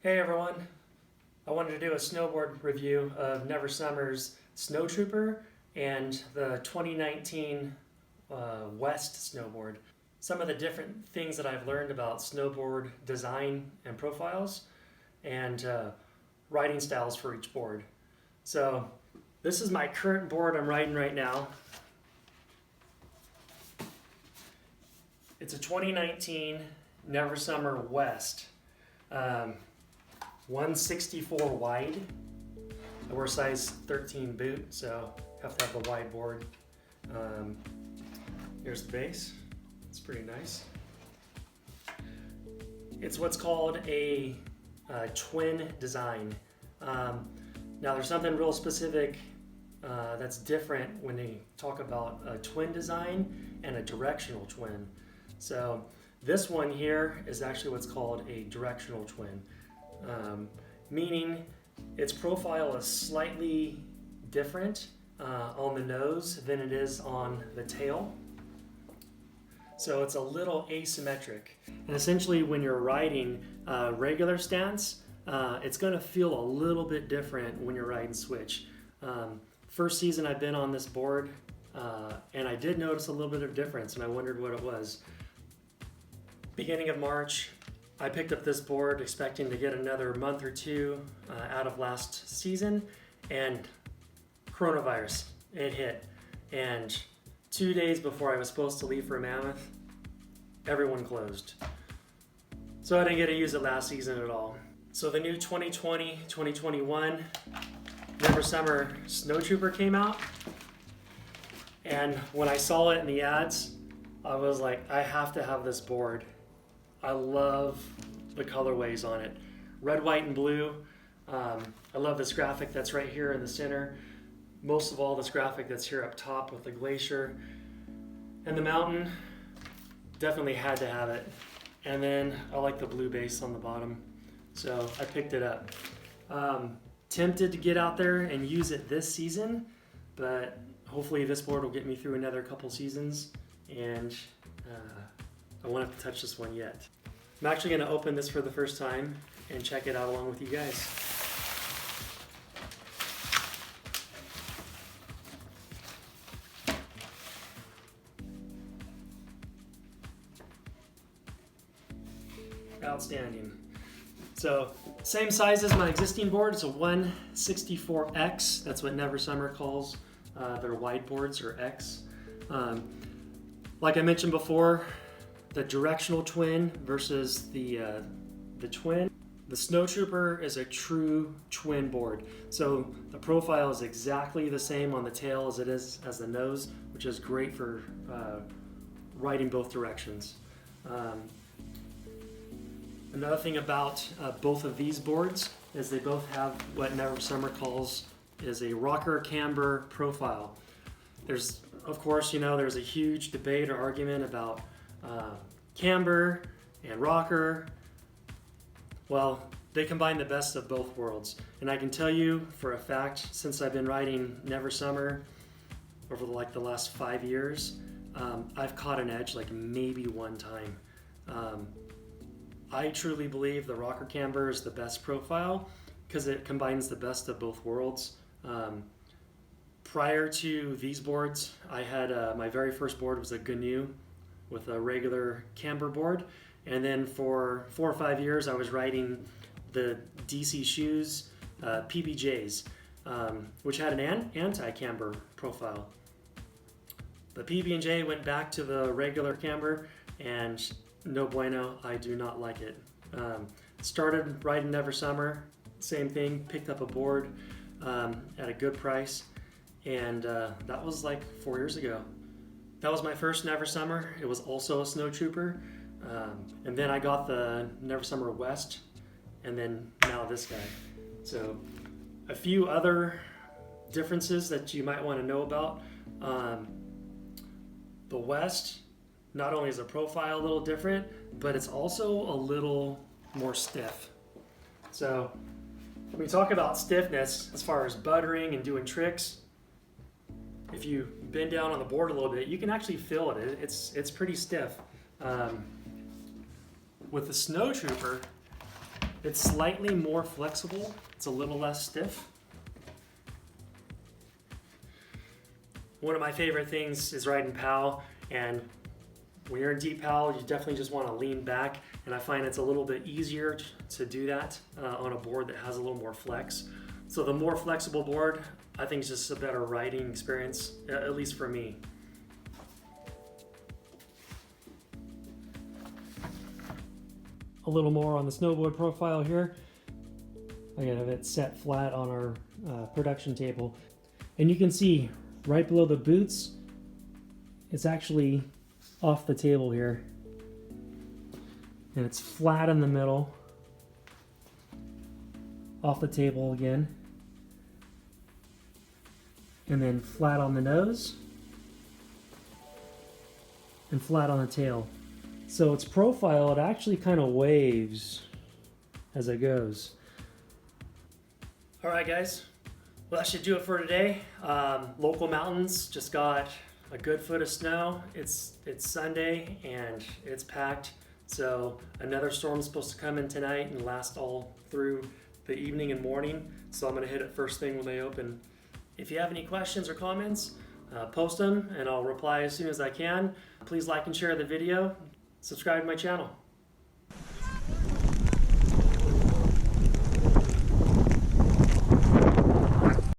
Hey everyone, I wanted to do a snowboard review of Never Summer's Snowtrooper and the 2019 West snowboard. Some of the different things that I've learned about snowboard design and profiles and riding styles for each board. So this is my current board I'm riding right now. It's a 2019 Never Summer West. 164 wide. I wear size 13 boot, so have to have the wide board. Here's the base. It's pretty nice. It's what's called a twin design. Now there's something real specific that's different when they talk about a twin design and a directional twin. So this one here is actually what's called a directional twin. Meaning its profile is slightly different on the nose than it is on the tail. So it's a little asymmetric. And essentially when you're riding regular stance, it's going to feel a little bit different when you're riding switch. First season I've been on this board and I did notice a little bit of difference and I wondered what it was. Beginning of March, I picked up this board expecting to get another month or two out of last season, and coronavirus, it hit. And 2 days before I was supposed to leave for Mammoth, everyone closed. So I didn't get to use it last season at all. So the new 2020-2021 Never Summer Snowtrooper came out, and when I saw it in the ads, I was like, I have to have this board. I love the colorways on it. Red, white, and blue. I love this graphic that's right here in the center. Most of all, this graphic that's here up top with the glacier and the mountain. Definitely had to have it. And then I like the blue base on the bottom. So I picked it up. Tempted to get out there and use it this season, but hopefully this board will get me through another couple seasons, and I won't have to touch this one yet. I'm actually going to open this for the first time and check it out along with you guys. Outstanding. So same size as my existing board. It's a 164X. That's what Never Summer calls their wide boards, or X. Like I mentioned before, the directional twin versus the twin. The Snowtrooper is a true twin board. So the profile is exactly the same on the tail as it is as the nose, which is great for riding both directions. Another thing about both of these boards is they both have what Never Summer calls is a rocker camber profile. There's, of course, there's a huge debate or argument about camber and rocker. Well, they combine the best of both worlds. And I can tell you for a fact, since I've been riding Never Summer over the last 5 years, I've caught an edge maybe one time. I truly believe the rocker camber is the best profile because it combines the best of both worlds. Prior to these boards, I had my very first board was a GNU with a regular camber board, and then for 4 or 5 years I was riding the DC Shoes PBJs, which had an anti-camber profile. The PB&J went back to the regular camber, and no bueno, I do not like it. Started riding Never Summer, same thing, picked up a board at a good price, and that was 4 years ago. That was my first Never Summer. It was also a Snowtrooper, and then I got the Never Summer West, and then now this guy. So a few other differences that you might want to know about. The West, not only is the profile a little different, but it's also a little more stiff. So when we talk about stiffness, as far as buttering and doing tricks, if you bend down on the board a little bit, you can actually feel it. It's pretty stiff. With the Snowtrooper, It's slightly more flexible. It's a little less stiff. One of my favorite things is riding POW, and when you're in deep POW, you definitely just want to lean back, and I find it's a little bit easier to do that on a board that has a little more flex. So the more flexible board, I think is just a better riding experience, at least for me. A little more on the snowboard profile here. I have it set flat on our production table. And you can see right below the boots, it's actually off the table here. And it's flat in the middle, off the table again. And then flat on the nose, and flat on the tail. So its profile, it actually kind of waves as it goes. All right, guys. Well, that should do it for today. Local mountains just got a good foot of snow. It's Sunday and it's packed. So another storm's supposed to come in tonight and last all through the evening and morning. So I'm gonna hit it first thing when they open. If you have any questions or comments, post them and I'll reply as soon as I can. Please like and share the video. Subscribe to my channel.